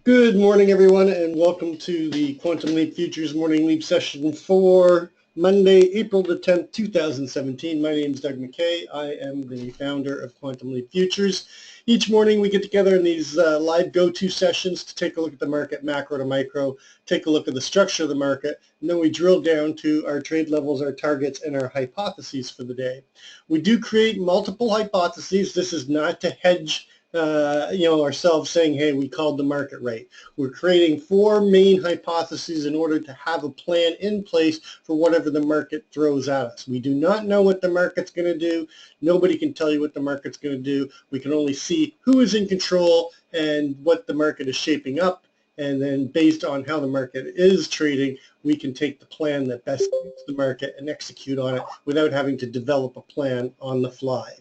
Good morning, everyone, and welcome to the Quantum Leap Futures Morning Leap session for Monday, April the 10th, 2017. My name is Doug McKay. I am the founder of Quantum Leap Futures. Each morning we get together in these live go-to sessions to take a look at the market, macro to micro, take a look at the structure of the market, and then we drill down to our trade levels, our targets, and our hypotheses for the day. We do create multiple hypotheses. This is not to hedge ourselves saying, hey, we called the market right. We're creating four main hypotheses in order to have a plan in place for whatever the market throws at us. We do not know what the market's going to do. Nobody can tell you what the market's going to do. We can only see who is in control and what the market is shaping up. And then based on how the market is trading, we can take the plan that best suits the market and execute on it without having to develop a plan on the fly.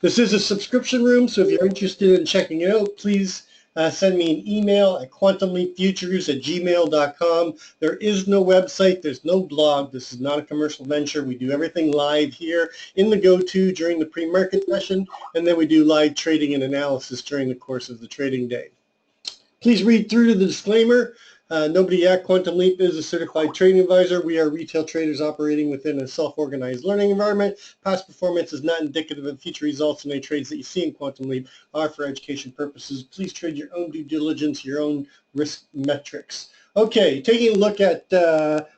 This is a subscription room, so if you're interested in checking it out, please send me an email at quantumleapfutures@gmail.com. There is no website. There's no blog. This is not a commercial venture. We do everything live here in the go-to during the pre-market session, and then we do live trading and analysis during the course of the trading day. Please read through to the disclaimer. Nobody at Quantum Leap is a certified trading advisor. We are retail traders operating within a self-organized learning environment. Past performance is not indicative of future results, and any trades that you see in Quantum Leap are for education purposes. Please trade your own due diligence, your own risk metrics. Okay, taking a look at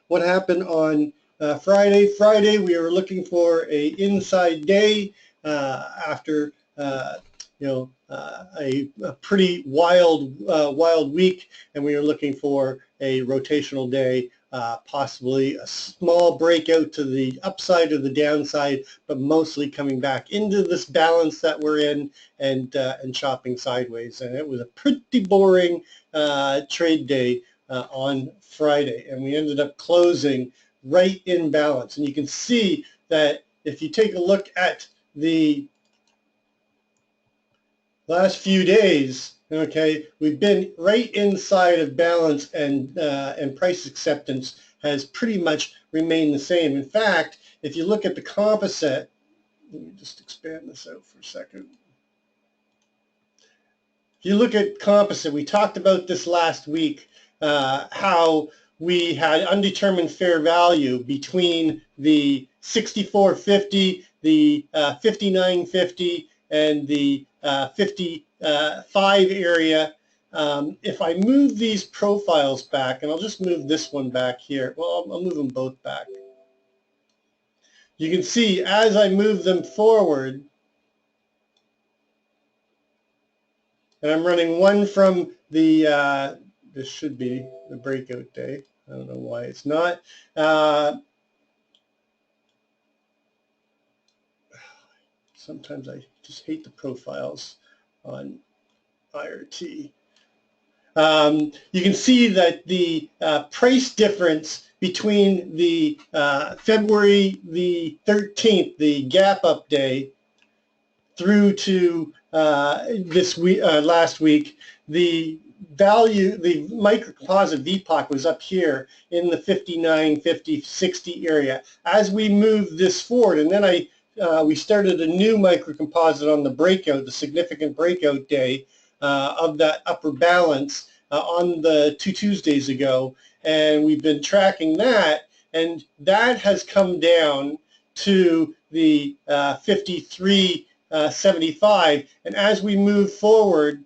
what happened on Friday. Friday, we were looking for a inside day after a pretty wild week, and we are looking for a rotational day, possibly a small breakout to the upside or the downside, but mostly coming back into this balance that we're in and chopping sideways. And it was a pretty boring trade day on Friday, and we ended up closing right in balance. And you can see that if you take a look at the last few days, okay, we've been right inside of balance, and price acceptance has pretty much remained the same. In fact, if you look at the composite, let me just expand this out for a second. If you look at composite, we talked about this last week, how we had undetermined fair value between the 64.50, the 59.50, and the 55 area. If I move these profiles back, and I'll just move this one back here. Well, I'll move them both back. You can see as I move them forward, and I'm running one from the, this should be the breakout day. I don't know why it's not. Sometimes I just hate the profiles on IRT. You can see that the price difference between the February the 13th, the gap up day, through to this week, last week, the value, the microcomposite VPOC was up here in the 59, 50, 60 area. As we move this forward, and then we started a new microcomposite on the breakout, the significant breakout day of that upper balance on the 2 Tuesdays ago, and we've been tracking that, and that has come down to the 53.75, and as we move forward,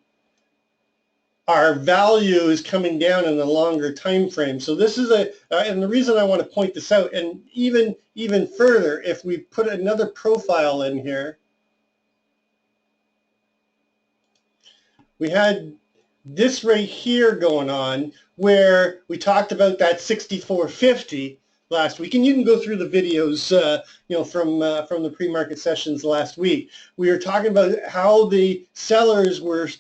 our value is coming down in the longer time frame. So this is and the reason I want to point this out, and even further, if we put another profile in here, we had this right here going on where we talked about that 64.50 last week, and you can go through the videos, from the pre-market sessions last week. We were talking about how the sellers were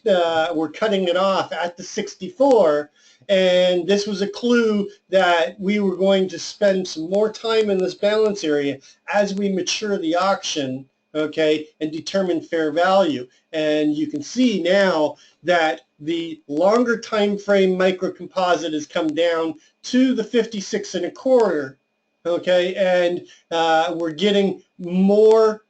cutting it off at the 64, and this was a clue that we were going to spend some more time in this balance area as we mature the auction, okay, and determine fair value. And you can see now that the longer time frame microcomposite has come down to the 56.25. Okay, and we're getting more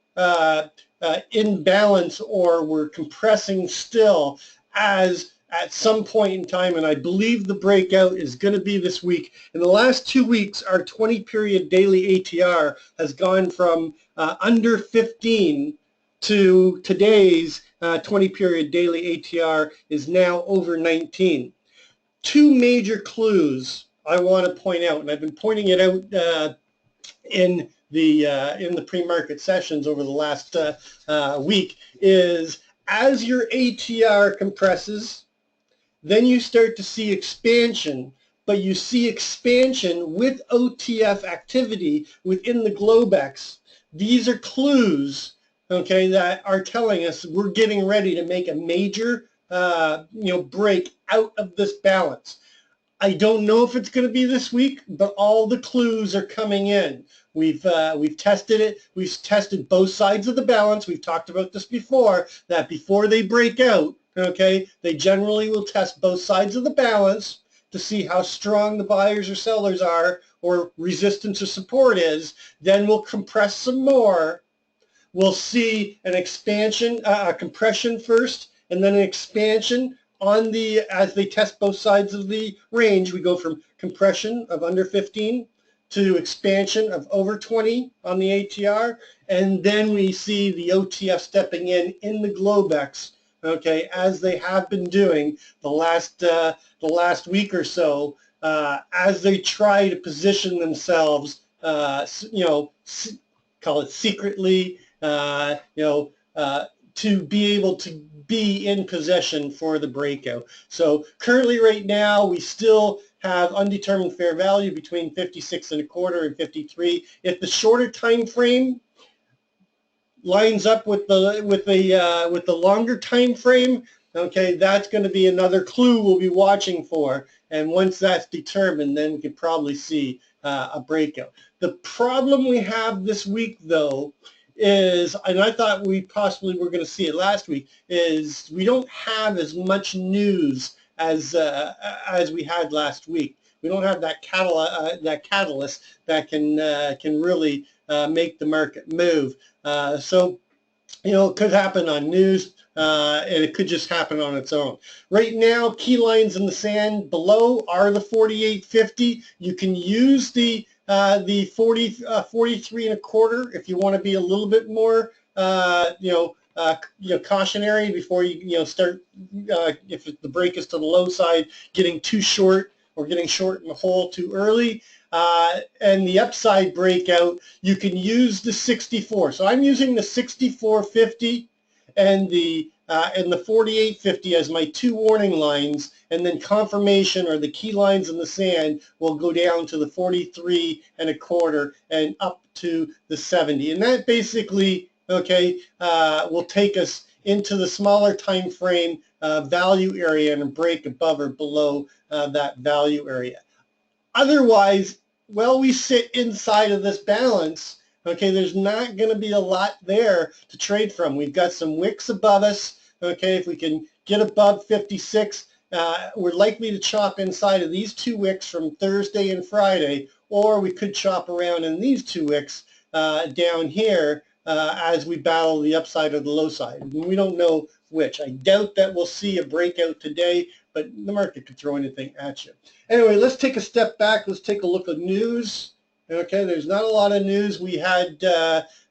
in balance, or we're compressing still as at some point in time, and I believe the breakout is going to be this week. In the last 2 weeks, our 20-period daily ATR has gone from under 15 to today's 20-period daily ATR is now over 19. Two major clues I want to point out, and I've been pointing it out in the pre-market sessions over the last week, is as your ATR compresses, then you start to see expansion, but you see expansion with OTF activity within the Globex. These are clues, okay, that are telling us we're getting ready to make a major break out of this balance. I don't know if it's going to be this week, but all the clues are coming in. We've tested it. We've tested both sides of the balance. We've talked about this before, that before they break out, okay, they generally will test both sides of the balance to see how strong the buyers or sellers are, or resistance or support is. Then we'll compress some more. We'll see an expansion, a compression first, and then an expansion on as they test both sides of the range. We go from compression of under 15 to expansion of over 20 on the ATR, and then we see the OTF stepping in the Globex, okay, as they have been doing the last week or so, as they try to position themselves, call it secretly, to be able to be in possession for the breakout. So currently right now we still have undetermined fair value between 56 and a quarter and 53. If the shorter time frame lines up with the longer time frame, okay, that's going to be another clue we'll be watching for. And once that's determined, then we could probably see a breakout. The problem we have this week, though, is, and I thought we possibly were going to see it last week, is we don't have as much news as we had last week. We don't have that catalyst that can really make the market move. So, it could happen on news, and it could just happen on its own. Right now, key lines in the sand below are the 48.50. You can use the 43 and a quarter if you want to be a little bit more cautionary before you start, if the break is to the low side, getting too short or getting short in the hole too early. And the upside breakout, you can use the 64. So I'm using the 64.50 and the 48.50 as my two warning lines, and then confirmation, or the key lines in the sand, will go down to the 43 and a quarter and up to the 70. And that basically, okay, will take us into the smaller time frame value area and a break above or below that value area. Otherwise, well, we sit inside of this balance, okay, there's not going to be a lot there to trade from. We've got some wicks above us, okay, if we can get above 56, we're likely to chop inside of these two wicks from Thursday and Friday, or we could chop around in these two wicks down here as we battle the upside or the low side. We don't know which. I doubt that we'll see a breakout today, but the market could throw anything at you. Anyway, let's take a step back. Let's take a look at news. Okay, there's not a lot of news. We had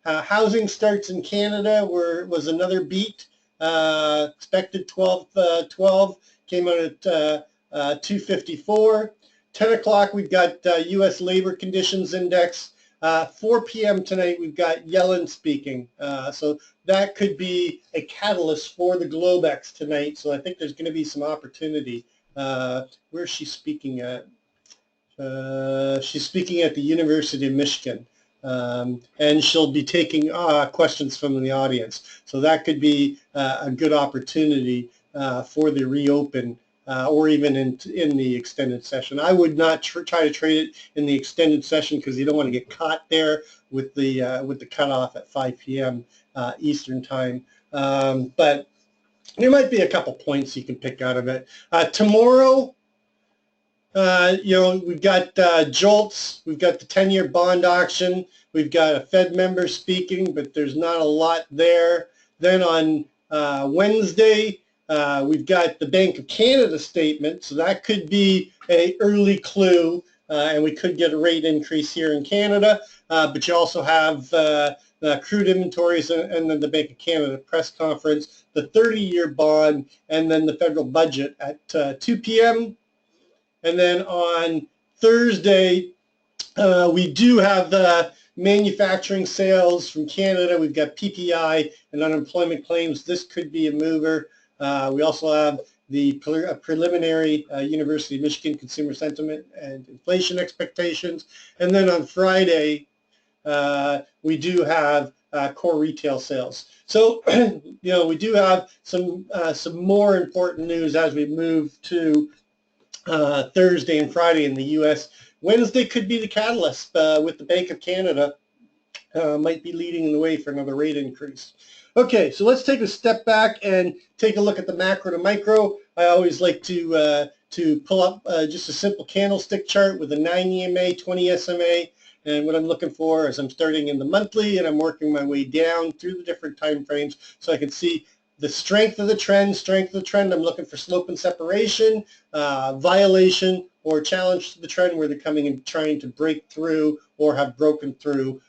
housing starts in Canada was another beat. Expected 12, came out at 254. 10 o'clock, we've got U.S. labor conditions index. 4 p.m. tonight, we've got Yellen speaking. So that could be a catalyst for the Globex tonight. So I think there's going to be some opportunity. Where's she speaking at? She's speaking at the University of Michigan. And she'll be taking questions from the audience. So that could be a good opportunity for the reopen, or even in the extended session. I would not try to trade it in the extended session because you don't want to get caught there with the cutoff at 5 p.m. Eastern time. But there might be a couple points you can pick out of it. Tomorrow, we've got JOLTS, we've got the 10-year bond auction, we've got a Fed member speaking, but there's not a lot there. Then on Wednesday, We've got the Bank of Canada statement, so that could be an early clue, and we could get a rate increase here in Canada. But you also have the crude inventories and then the Bank of Canada press conference, the 30-year bond, and then the federal budget at 2 p.m. And then on Thursday, we do have the manufacturing sales from Canada. We've got PPI and unemployment claims. This could be a mover. We also have the preliminary University of Michigan consumer sentiment and inflation expectations. And then on Friday, we do have core retail sales. So, we do have some more important news as we move to Thursday and Friday in the U.S. Wednesday could be the catalyst with the Bank of Canada might be leading the way for another rate increase. Okay, so let's take a step back and take a look at the macro to micro. I always like to pull up just a simple candlestick chart with a 9 EMA, 20 SMA. And what I'm looking for is I'm starting in the monthly and I'm working my way down through the different time frames so I can see the strength of the trend. I'm looking for slope and separation, violation, or challenge to the trend where they're coming and trying to break through or have broken through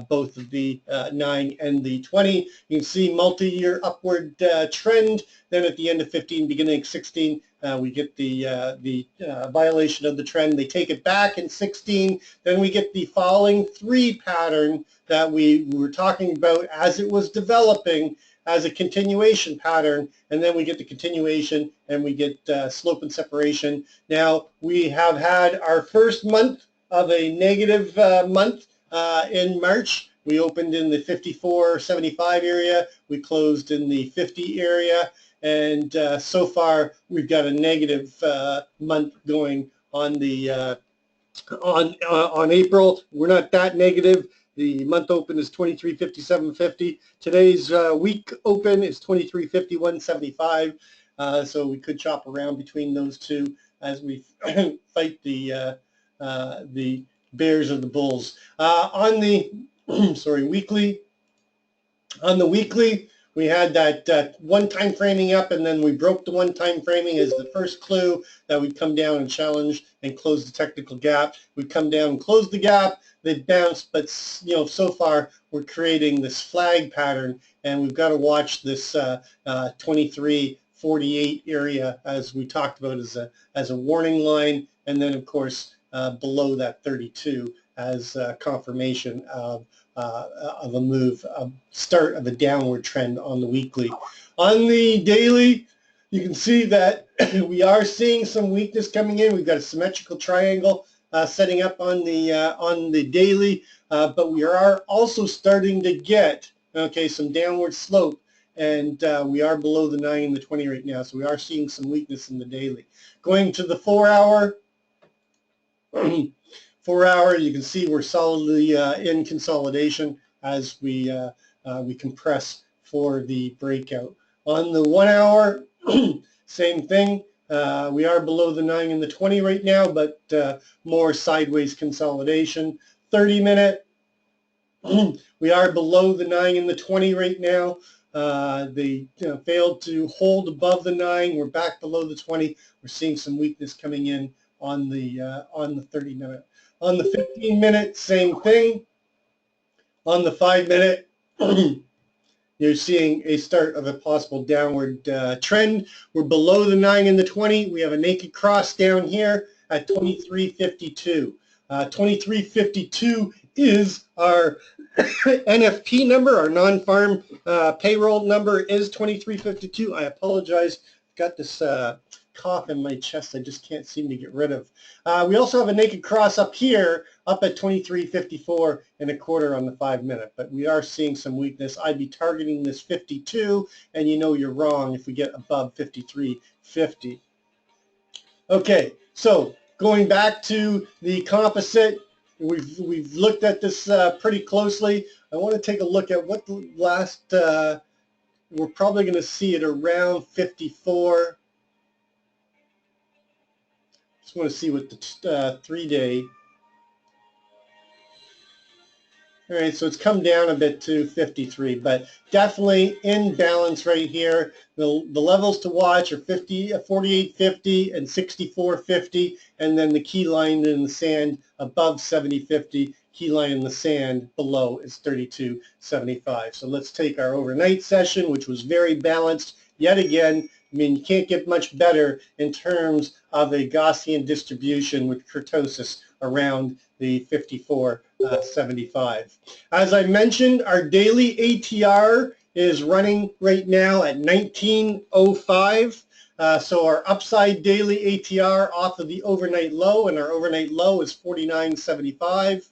both of the 9 and the 20. You can see multi-year upward trend. Then at the end of 15, beginning of 16, we get the violation of the trend. They take it back in 16. Then we get the falling 3 pattern that we were talking about as it was developing as a continuation pattern, and then we get the continuation and we get slope and separation. Now, we have had our first month of a negative month in March. We opened in the 54.75 area. We closed in the 50 area. And so far, we've got a negative month going on the on April. We're not that negative. The month open is 23.57.50. Today's week open is 23.51.75. So we could chop around between those two as we fight the bears or the bulls. On the weekly. On the weekly, we had that one-time framing up, and then we broke the one-time framing as the first clue that we'd come down and challenge and close the technical gap. We'd come down and close the gap. They'd bounce, but so far we're creating this flag pattern, and we've got to watch this 23.48 area as we talked about as a warning line, and then of course below that 32 as confirmation of a move, start of a downward trend on the weekly. On the daily, you can see that we are seeing some weakness coming in. We've got a symmetrical triangle setting up on the daily, but we are also starting to get some downward slope, and we are below the 9 and the 20 right now, so we are seeing some weakness in the daily. Going to the 4-hour. 4-hour, you can see we're solidly in consolidation as we compress for the breakout. On the 1-hour, same thing. We are below the 9 and the 20 right now, but more sideways consolidation. 30-minute, we are below the 9 and the 20 right now. They failed to hold above the 9. We're back below the 20. We're seeing some weakness coming in on the 30-minute. On the 15-minute, same thing. On the 5-minute, you're seeing a start of a possible downward trend. We're below the 9 and the 20. We have a naked cross down here at 23.52. 23.52 is our NFP number. Our non-farm payroll number is 23.52. I apologize. Got this cough in my chest I just can't seem to get rid of. We also have a naked cross up here, up at 23.54 on the 5-minute, but we are seeing some weakness. I'd be targeting this 52, and you're wrong if we get above 53.50. Okay, so going back to the composite, we've looked at this pretty closely. I want to take a look at what the last, we're probably going to see it around 54. Just want to see what the 3-day, All right, so it's come down a bit to 53, but definitely in balance right here. The levels to watch are 48.50 and 64.50, and then the key line in the sand above 70.50, key line in the sand below is 32.75. So let's take our overnight session, which was very balanced yet again. I mean, you can't get much better in terms of a Gaussian distribution with kurtosis around the 54.75. As I mentioned, our daily ATR is running right now at 1905. So our upside daily ATR off of the overnight low, and our overnight low is 49.75,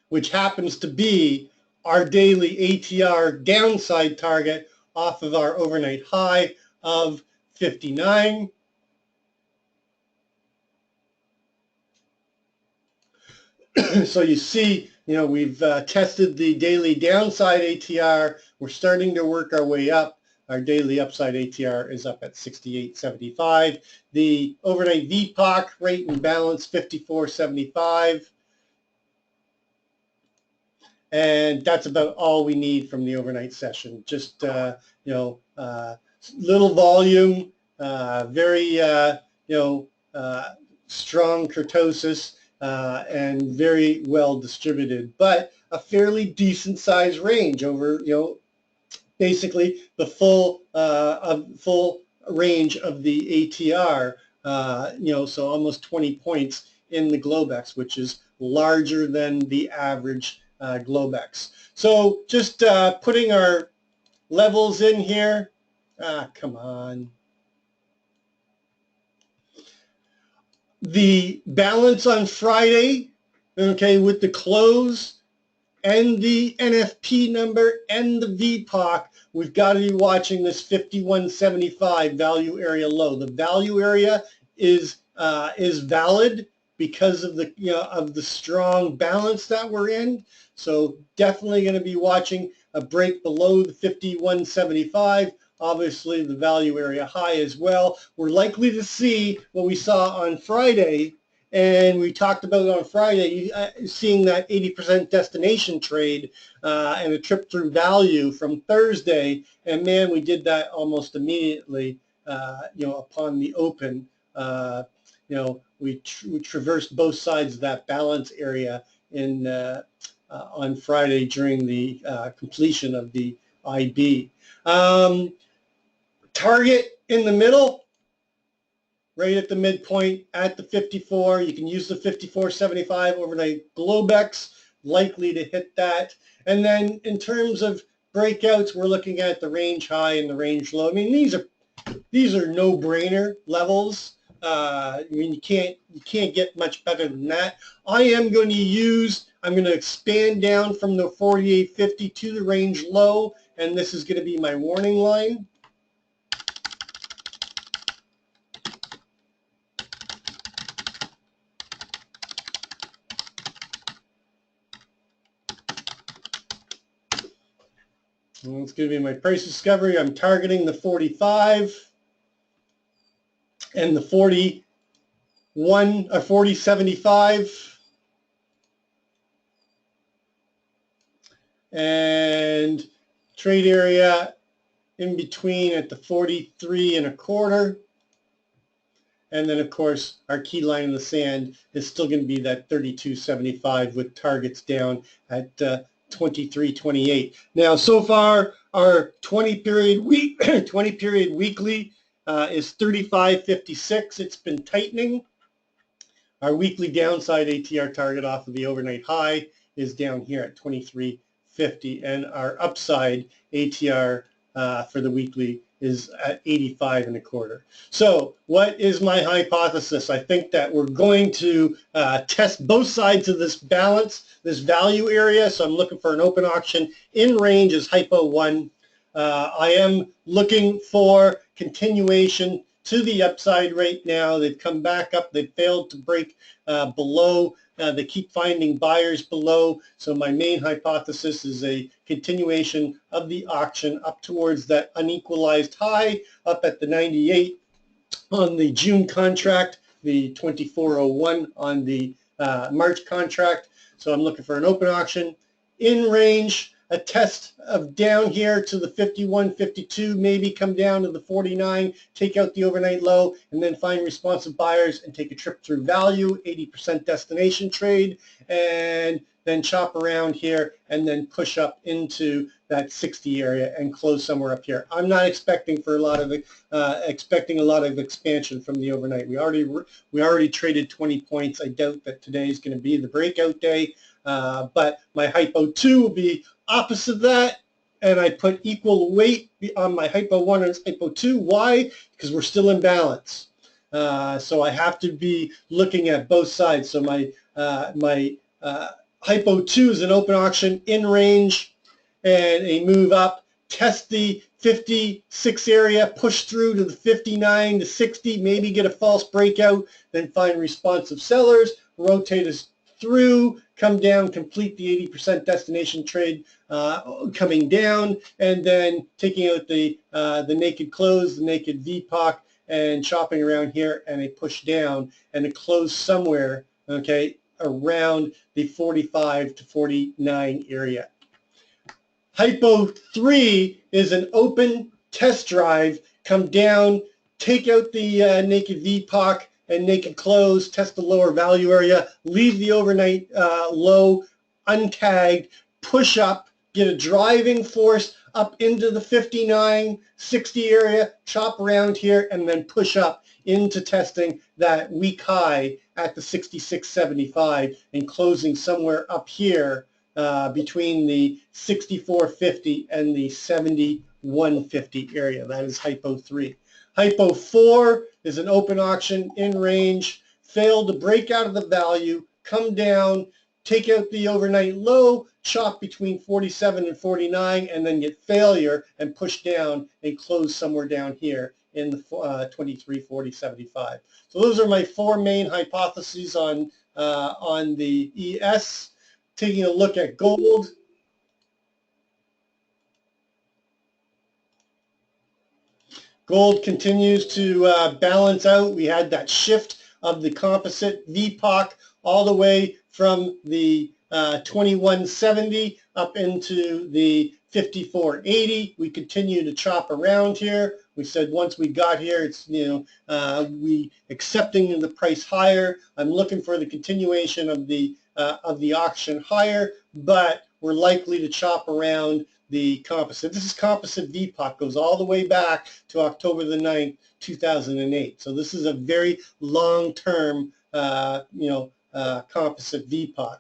which happens to be our daily ATR downside target off of our overnight high of 59. So you see, we've tested the daily downside ATR. We're starting to work our way up. Our daily upside ATR is up at 68.75. The overnight VPOC rate and balance 54.75. And that's about all we need from the overnight session. Just, little volume, very, strong kurtosis, and very well distributed, but a fairly decent size range over, basically the full range of the ATR, so almost 20 points in the Globex, which is larger than the average Globex. So just putting our levels in here. Come on. The balance on Friday, okay, with the close and the NFP number and the VPOC, we've got to be watching this 51.75 value area low. The value area is valid because of the strong balance that we're in. So definitely going to be watching a break below the 51.75. Obviously, the value area high as well. We're likely to see what we saw on Friday, and we talked about it on Friday, seeing that 80% destination trade and a trip through value from Thursday. And man, we did that almost immediately, upon the open. We traversed both sides of that balance area on Friday during the completion of the IB. Target in the middle, right at the midpoint at the 54. You can use the 54.75 overnight Globex, likely to hit that. And then in terms of breakouts, we're looking at the range high and the range low. I mean, these are no-brainer levels. I mean, you can't get much better than that. I'm going to expand down from the 48.50 to the range low, and this is going to be my warning line. And it's going to be my price discovery. I'm targeting the 45 and the 40.75. And trade area in between at the 43.25. And then, of course, our key line in the sand is still going to be that 32.75 with targets down at 23.28. Now, so far, our 20-period weekly is 35.56. It's been tightening. Our weekly downside ATR target off of the overnight high is down here at 23.50, and our upside ATR for the weekly is at 85.25. So what is my hypothesis? I think that we're going to test both sides of this balance, this value area. So I'm looking for an open auction in range as hypo 1. I am looking for continuation to the upside right now. They've come back up. They failed to break below. They keep finding buyers below. So my main hypothesis is a continuation of the auction up towards that unequalized high up at the 98 on the June contract, the 24.01 on the March contract. So I'm looking for an open auction in range, a test of down here to the 51, 52, maybe come down to the 49, take out the overnight low, and then find responsive buyers and take a trip through value, 80% destination trade, and then chop around here and then push up into that 60 area and close somewhere up here. I'm not expecting a lot of expansion from the overnight. We already traded 20 points. I doubt that today is going to be the breakout day, but my hypo 2 will be opposite that, and I put equal weight on my hypo 1 and hypo 2. Why? Because we're still in balance. So I have to be looking at both sides. So my hypo 2 is an open auction in range and a move up, test the 56 area, push through to the 59 to 60, maybe get a false breakout, then find responsive sellers, rotate us through, come down, complete the 80% destination trade coming down, and then taking out the naked close, the naked VPOC, and chopping around here, and a push down and a close somewhere, okay, around the 45 to 49 area. Hypo 3 is an open test drive, come down, take out the naked VPOC and naked close, test the lower value area, leave the overnight low untagged, push up, get a driving force up into the 59, 60 area, chop around here, and then push up into testing that weak high at the 66.75 and closing somewhere up here between the 64.50 and the 71.50 area. That is hypo 3. Hypo 4 is an open auction in range, failed to break out of the value, come down, take out the overnight low, chop between 47 and 49, and then get failure and push down and close somewhere down here in the 23, 40, 75. So those are my 4 main hypotheses on the ES. Taking a look at gold. Gold continues to balance out. We had that shift of the composite VPOC all the way from the 2170 up into the 5480. We continue to chop around here. We said once we got here, it's, we accepting the price higher. I'm looking for the continuation of the auction higher, but we're likely to chop around the composite. This is composite VPOC, goes all the way back to October the 9th, 2008. So this is a very long-term, composite VPOC.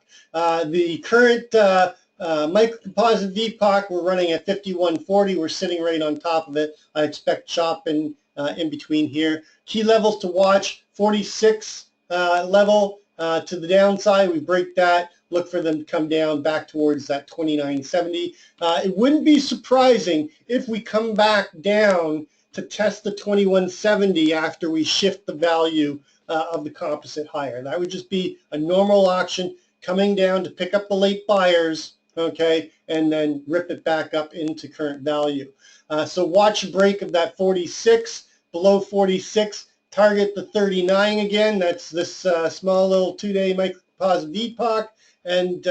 The current microcomposite VPOC, we're running at 5140. We're sitting right on top of it. I expect chop in between here. Key levels to watch: 46 level to the downside. We break that. Look for them to come down back towards that 2970. It wouldn't be surprising if we come back down to test the 2170 after we shift the value of the composite higher. That would just be a normal auction coming down to pick up the late buyers, okay, and then rip it back up into current value. So watch a break of that 46, below 46, target the 39 again. That's this small little 2-day microcomposite VPOC, and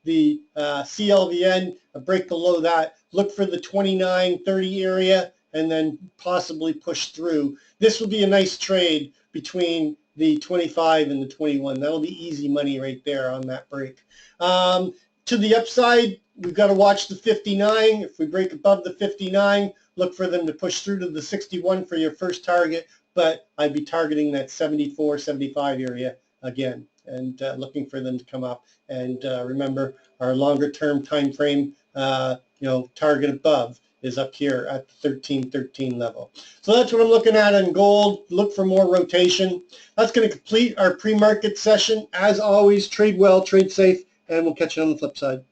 the CLVN, a break below that. Look for the 29.30 area and then possibly push through. This will be a nice trade between the 25 and the 21. That'll be easy money right there on that break. To the upside, we've got to watch the 59. If we break above the 59, look for them to push through to the 61 for your first target, but I'd be targeting that 74, 75 area again, and looking for them to come up. And remember, our longer term time frame, target above is up here at the 1313 level. So that's what I'm looking at in gold. Look for more rotation. That's going to complete our pre-market session. As always, trade well, trade safe, and we'll catch you on the flip side.